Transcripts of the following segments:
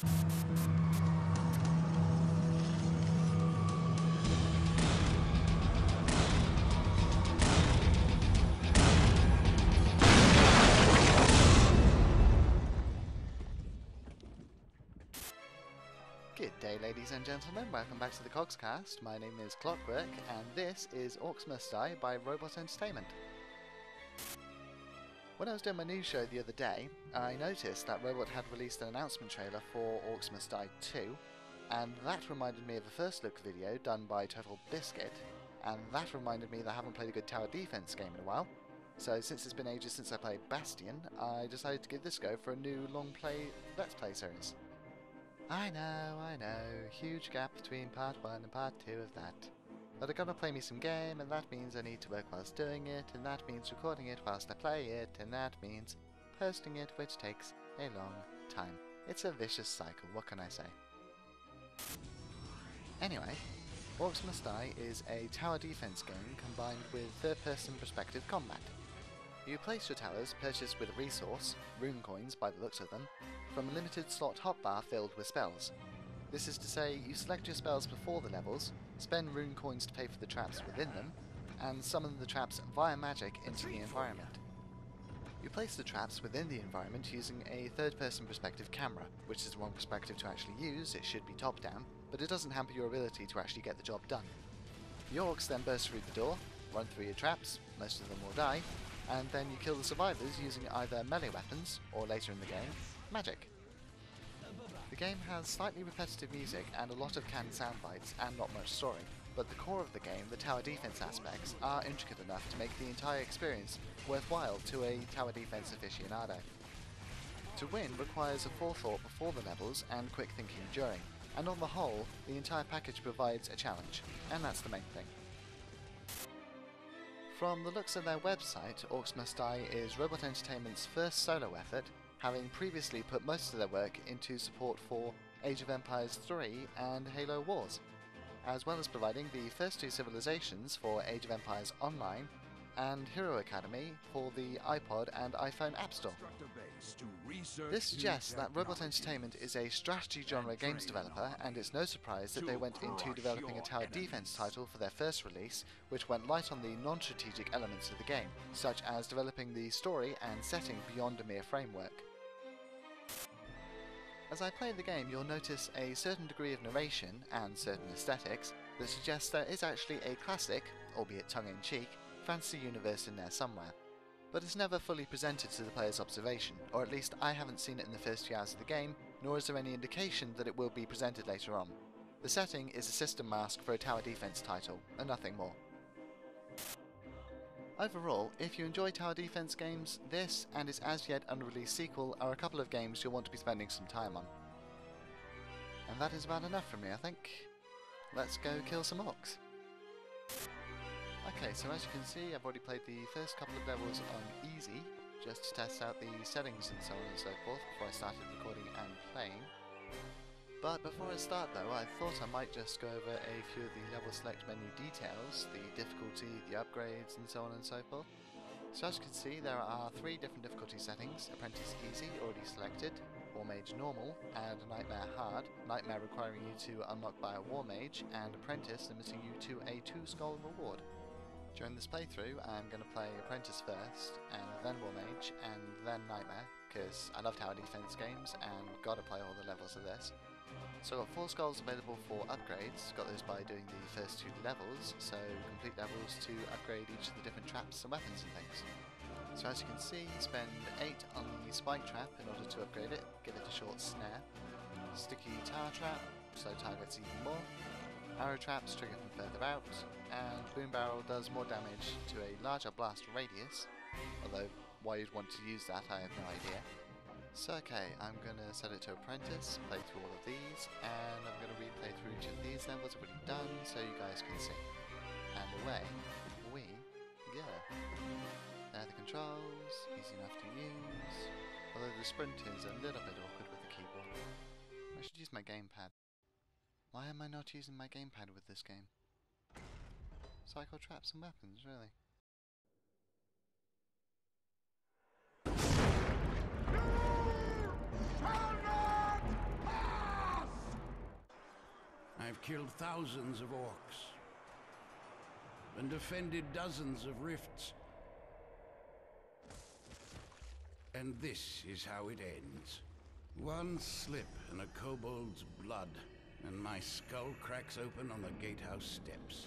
Good day, ladies and gentlemen, welcome back to the Cogscast. My name is Klokwerk, and this is Orcs Must Die by Robot Entertainment. When I was doing my news show the other day, I noticed that Robot had released an announcement trailer for Orcs Must Die 2, and that reminded me of a first look video done by Total Biscuit, and that reminded me that I haven't played a good tower defense game in a while. So since it's been ages since I played Bastion, I decided to give this a go for a new long play Let's Play series. I know, huge gap between part 1 and part 2 of that. But I gotta play me some game, and that means I need to work whilst doing it, and that means recording it whilst I play it, and that means posting it, which takes a long time. It's a vicious cycle, what can I say? Anyway, Orcs Must Die is a tower defense game combined with third-person perspective combat. You place your towers purchased with a resource, rune coins by the looks of them, from a limited slot hotbar filled with spells. This is to say, you select your spells before the levels, spend rune coins to pay for the traps within them, and summon the traps via magic into the environment. You place the traps within the environment using a third-person perspective camera, which is the wrong perspective to actually use. It should be top-down, but it doesn't hamper your ability to actually get the job done. The orcs then burst through the door, run through your traps, most of them will die, and then you kill the survivors using either melee weapons, or later in the game, magic. The game has slightly repetitive music and a lot of canned soundbites and not much story, but the core of the game, the tower defense aspects, are intricate enough to make the entire experience worthwhile to a tower defense aficionado. To win requires a forethought before the levels and quick thinking during, and on the whole, the entire package provides a challenge, and that's the main thing. From the looks of their website, Orcs Must Die is Robot Entertainment's first solo effort, having previously put most of their work into support for Age of Empires 3 and Halo Wars, as well as providing the first two civilizations for Age of Empires Online and Hero Academy for the iPod and iPhone App Store. This suggests that Robot Entertainment is a strategy genre games developer, and it's no surprise that they went into developing a tower defense title for their first release, which went light on the non-strategic elements of the game, such as developing the story and setting beyond a mere framework. As I play the game, you'll notice a certain degree of narration and certain aesthetics that suggests there is actually a classic, albeit tongue-in-cheek, fantasy universe in there somewhere. But it's never fully presented to the player's observation, or at least I haven't seen it in the first few hours of the game, nor is there any indication that it will be presented later on. The setting is a system mask for a tower defense title, and nothing more. Overall, if you enjoy tower defense games, this and its as yet unreleased sequel are a couple of games you'll want to be spending some time on. And that is about enough from me, I think. Let's go kill some orcs. Okay, so as you can see, I've already played the first couple of levels on easy, just to test out the settings and so on and so forth before I started recording and playing. But before I start though, I thought I might just go over a few of the level select menu details, the difficulty, the upgrades and so on and so forth. So as you can see, there are 3 different difficulty settings: Apprentice Easy, already selected, War Mage Normal, and Nightmare Hard, Nightmare requiring you to unlock by a War Mage, and Apprentice limiting you to a 2 skull reward. During this playthrough, I'm going to play Apprentice first, and then War Mage, and then Nightmare, because I love tower defense games and gotta play all the levels of this. So I've got 4 skulls available for upgrades, got those by doing the first 2 levels, so complete levels to upgrade each of the different traps and weapons and things. So as you can see, spend 8 on the spike trap in order to upgrade it, give it a short snare, sticky tower trap, so targets even more, arrow traps trigger from further out, and boom barrel does more damage to a larger blast radius, although why you'd want to use that I have no idea. So okay, I'm going to set it to Apprentice, play through all of these, and I'm going to replay through each of these levels I've already done so you guys can see. And away we go. There are the controls, easy enough to use, although the sprint is a little bit awkward with the keyboard. I should use my gamepad. Why am I not using my gamepad with this game? Psycho traps and weapons, really? Shall not pass! killed thousands of orcs and defended dozens of rifts. And this is how it ends. One slip and a kobold's blood, and my skull cracks open on the gatehouse steps.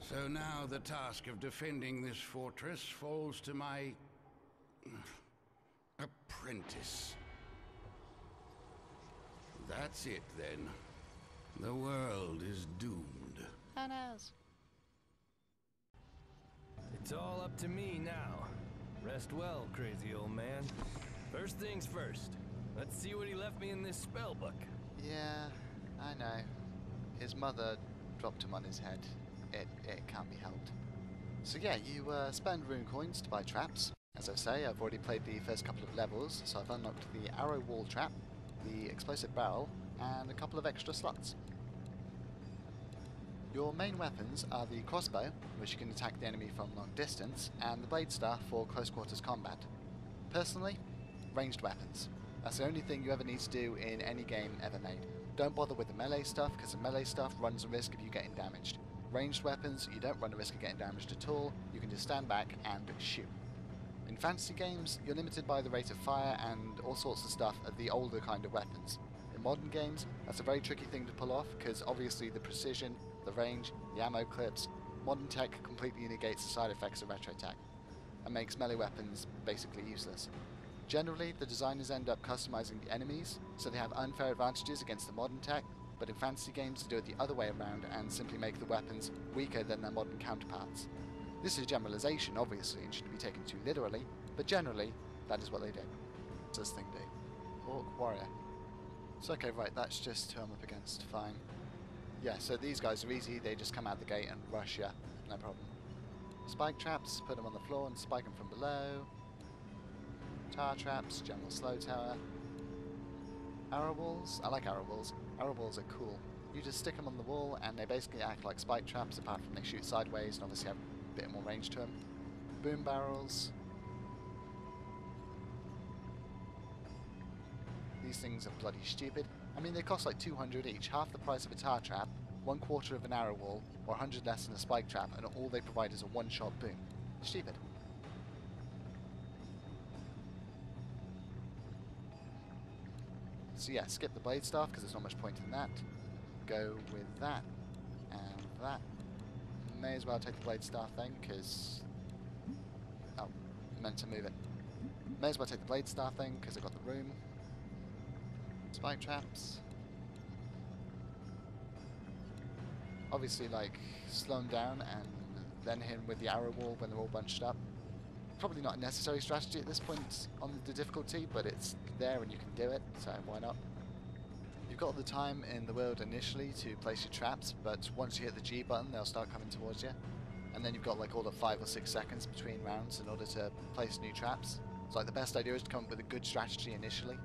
So now the task of defending this fortress falls to my apprentice. That's it then. The world is doomed. Who knows? It's all up to me now. Rest well, crazy old man. First things first. Let's see what he left me in this spell book. Yeah, I know. His mother dropped him on his head. It can't be helped. So yeah, you spend rune coins to buy traps. As I say, I've already played the first couple of levels, so I've unlocked the arrow wall trap, the explosive barrel, and a couple of extra slots. Your main weapons are the crossbow, which you can attack the enemy from long distance, and the blade staff for close quarters combat. Personally, ranged weapons. That's the only thing you ever need to do in any game ever made. Don't bother with the melee stuff, because the melee stuff runs a risk of you getting damaged. Ranged weapons, you don't run a risk of getting damaged at all, you can just stand back and shoot. In fantasy games, you're limited by the rate of fire and all sorts of stuff of the older kind of weapons. In modern games, that's a very tricky thing to pull off, because obviously the precision, the range, the ammo clips, modern tech completely negates the side effects of retro tech, and makes melee weapons basically useless. Generally, the designers end up customizing the enemies, so they have unfair advantages against the modern tech, but in fantasy games they do it the other way around and simply make the weapons weaker than their modern counterparts. This is a generalization, obviously, and shouldn't be taken too literally, but generally, that is what they do. What does this thing do? Orc warrior. So okay, right, that's just who I'm up against, fine. Yeah, so these guys are easy, they just come out the gate and rush you, no problem. Spike traps, put them on the floor and spike them from below. Tower traps, general slow tower. Arrow walls, I like arrow walls. Arrow walls are cool. You just stick them on the wall and they basically act like spike traps, apart from they shoot sideways and obviously have a bit more range to them. Boom barrels. These things are bloody stupid. I mean, they cost like 200 each, half the price of a tower trap, 1/4 of an arrow wall, or 100 less than a spike trap, and all they provide is a one-shot boom. Stupid. So yeah, skip the blade staff because there's not much point in that. Go with that and that. May as well take the blade staff then, because oh, meant to move it. May as well take the blade staff then, because I've got the room. Spike traps. Obviously, like, slow them down and then hit them with the arrow wall when they're all bunched up. Probably not a necessary strategy at this point on the difficulty, but it's there and you can do it, so why not? You've got the time in the world initially to place your traps, but once you hit the G button, they'll start coming towards you. And then you've got like all of 5 or 6 seconds between rounds in order to place new traps. So like the best idea is to come up with a good strategy initially.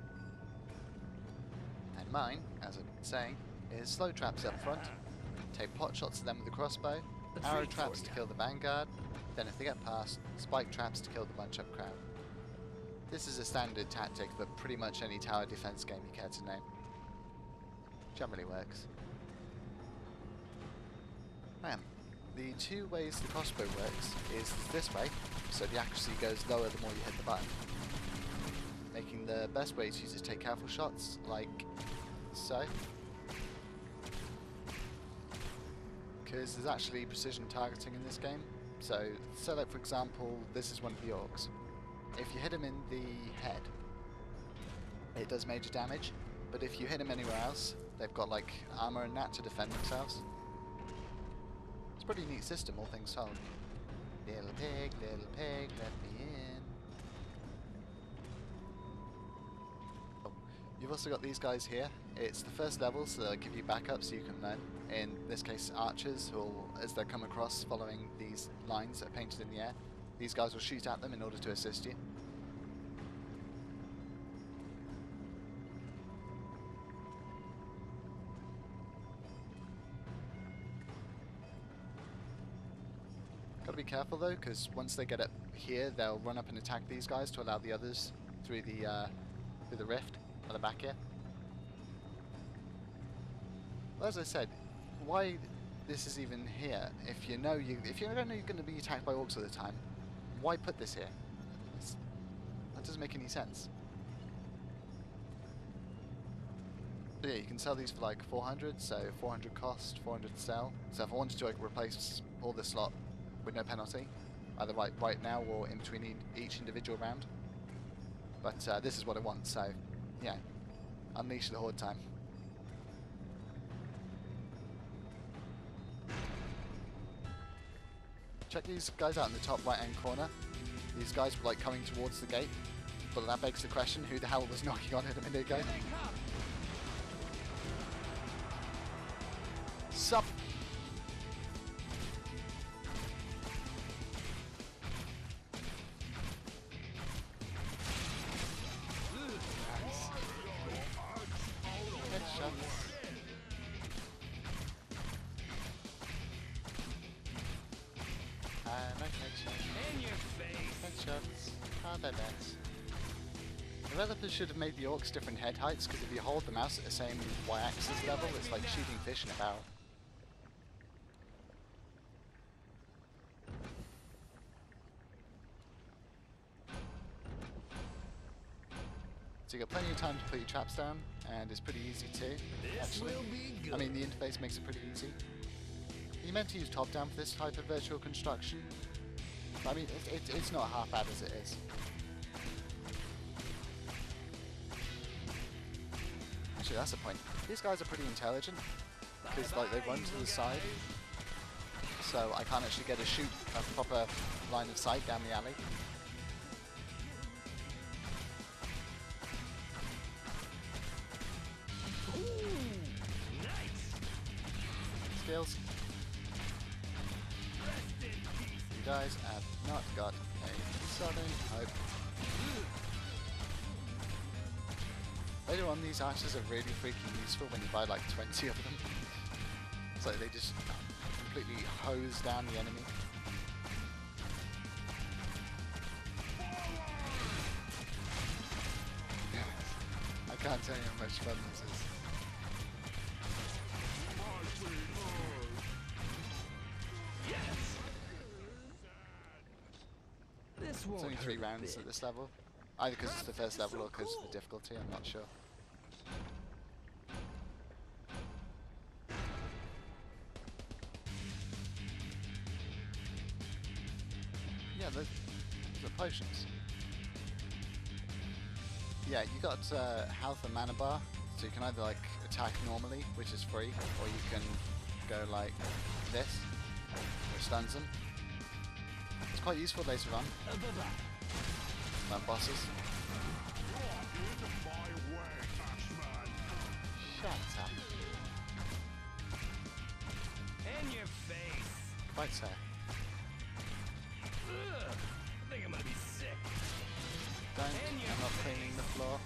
And mine, as I've been saying, is slow traps up front. Take pot shots at them with the crossbow, arrow traps to kill the vanguard, then if they get past, spike traps to kill the bunch up crowd. This is a standard tactic for pretty much any tower defense game you care to name. Generally works. The two ways the crossbow works is this way, so the accuracy goes lower the more you hit the button. Making the best way to use is take careful shots, like so. Because there's actually precision targeting in this game. So, like for example, this is one of the orcs. If you hit him in the head, it does major damage, but if you hit him anywhere else, they've got like armor and that to defend themselves. It's a pretty neat system, all things told. Little pig, let me in. Oh, you've also got these guys here. It's the first level, so they'll give you backup so you can learn. In this case, archers, who will, as they come across following these lines that are painted in the air, these guys will shoot at them in order to assist you. Gotta be careful though, because once they get up here, they'll run up and attack these guys to allow the others through the rift at the back here. Well, as I said, why this is even here? If you don't know you're going to be attacked by orcs all the time, why put this here? That doesn't make any sense. But yeah, you can sell these for like 400, so 400 cost, 400 sell. So if I wanted to, I could replace all this slot with no penalty, either right now or in between each individual round. But this is what I want, so yeah, unleash the horde time. Check these guys out in the top right hand corner. These guys were like coming towards the gate, but that begs the question, who the hell was knocking on it a minute ago? Sup? Developers should have made the orcs different head heights, because if you hold the mouse at the same y-axis level, it's like shooting fish in a barrel. So you got plenty of time to put your traps down, and it's pretty easy too, actually. I mean, the interface makes it pretty easy. You meant to use top-down for this type of virtual construction. I mean, it's not half bad as it is. Actually, that's the point. These guys are pretty intelligent, because like they run to the side, so I can't actually get a proper line of sight down the alley. Skills. You guys have not got a southern hope. Later on, these archers are really freaking useful when you buy like 20 of them. It's like they just completely hose down the enemy. I can't tell you how much fun this is. It's only 3 rounds at this level. Either because it's the first level or because of the difficulty, I'm not sure. Yeah, the potions. Yeah, you got health and mana bar, so you can either like attack normally, which is free, or you can go like this, which stuns them. It's quite useful later on. Bosses. Shut up. In your face. Quite so. Ugh, I think I'm gonna be sick. Don't. I'm not cleaning the floor.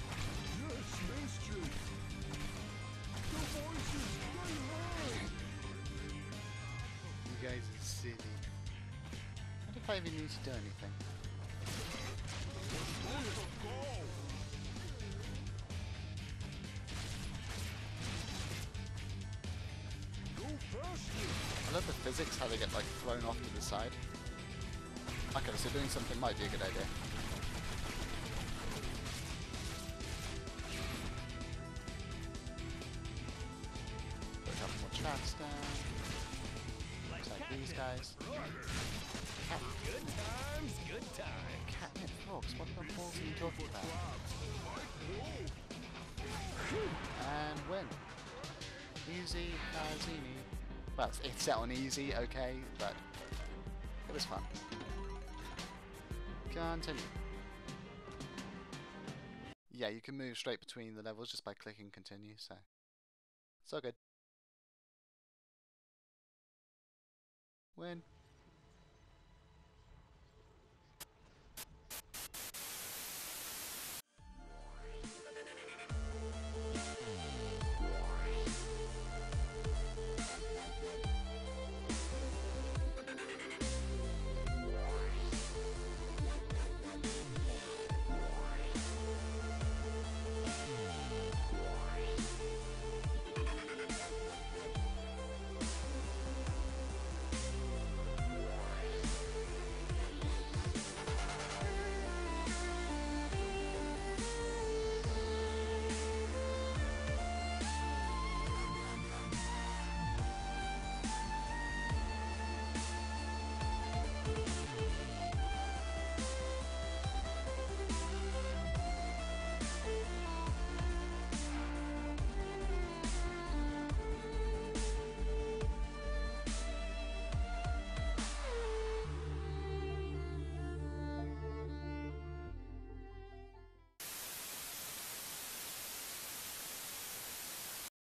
You guys are silly. What if I even need to do anything? I love the physics, how they get like thrown off to the side. Okay, so doing something might be a good idea. Put a couple more traps down. Attack these guys. Good times, good times. Catnip frogs, what the balls are you talking about? And win. Easy as easy. Well, it's set on easy, okay, but it was fun. Continue. Yeah, you can move straight between the levels just by clicking continue, so good. Win.